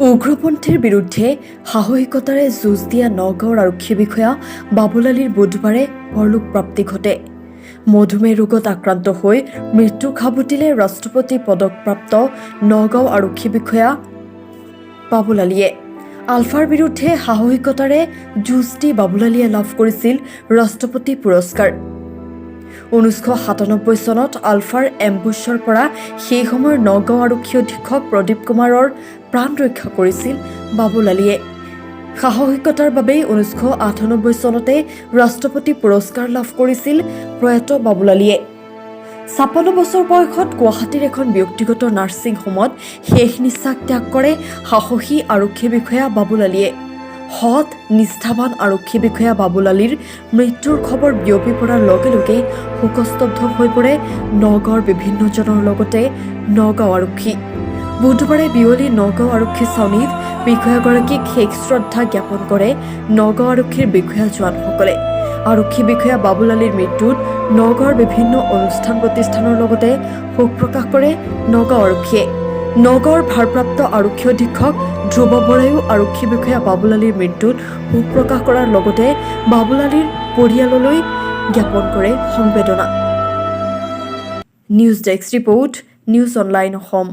উগ্ৰপন্থীৰ বিৰুদ্ধে সাহসিকতাৰে যুঁজ দিয়া নগাঁৱৰ আৰক্ষী বিষয়া বাবুল আলীৰ বুধবাৰে পৰলোক প্ৰাপ্তি ঘটে। মধুমেহ ৰোগত আক্ৰান্ত হৈ মৃত্যুক সাবটিলে ৰাষ্ট্ৰপতি পদকপ্ৰাপ্ত নগাঁও আৰক্ষী বিষয়া বাবুল আলীয়ে। আলফাৰ বিৰুদ্ধে সাহসিকতাৰে যুঁজ দি বাবুল আলীয়ে লাভ কৰিছিল ৰাষ্ট্ৰপতি পুৰস্কাৰ। 1997 চনত আলফাৰ এম্বুছৰ পৰা সেই সময়ৰ নগাঁও আৰক্ষী অধীক্ষক প্ৰদীপ কুমাৰৰ প্ৰাণ ৰক্ষা কৰিছিল বাবুল আলীয়ে। সাহসিকতাৰ বাবেই 1998 চনতে ৰাষ্ট্ৰপতি পুৰস্কাৰ লাভ কৰিছিল প্ৰয়াত বাবুল আলীয়ে। 56 বছৰ বয়সত গুৱাহাটীৰ এখন ব্যক্তিগত নাৰ্ছিং হোমত শেষ নিশ্বাস ত্যাগ কৰে সাহসী আৰক্ষী বিষয়া বাবুল আলীয়ে। সৎ নিষ্ঠাবান আৰক্ষী বিষয়া বাবুল আলীৰ মৃত্যুৰ খবৰ বিয়পি পৰাৰ লগে লগে শোকস্তব্ধ হৈ পৰে নগাঁৱৰ বিভিন্নজনৰ লগতে নগাঁও আৰক্ষী। বুধবাৰে বিয়লি নগাঁও আৰক্ষী ছাউনীত বিষয়াগৰাকীক শেষ শ্ৰদ্ধা জ্ঞাপন কৰে নগাঁও আৰক্ষীৰ বিষয়া জোৱানসকলে। আৰক্ষী বিষয়া বাবুল আলীৰ মৃত্যুত নগাঁৱৰ বিভিন্ন অনুষ্ঠান প্ৰতিষ্ঠানৰ লগতে শোক প্ৰকাশ কৰে নগাঁও আৰক্ষীয়ে। নগাঁৱৰ ভাৰপ্ৰাপ্ত আৰক্ষী অধীক্ষক ধ্ৰুৱ বৰায়ো আৰক্ষী বিষয়া বাবুল আলীৰ মৃত্যুত শোক প্ৰকাশ কৰাৰ লগতে বাবুল আলীৰ পৰিয়াললৈ জ্ঞাপন কৰে সমবেদনা। News desk report, news online Assam.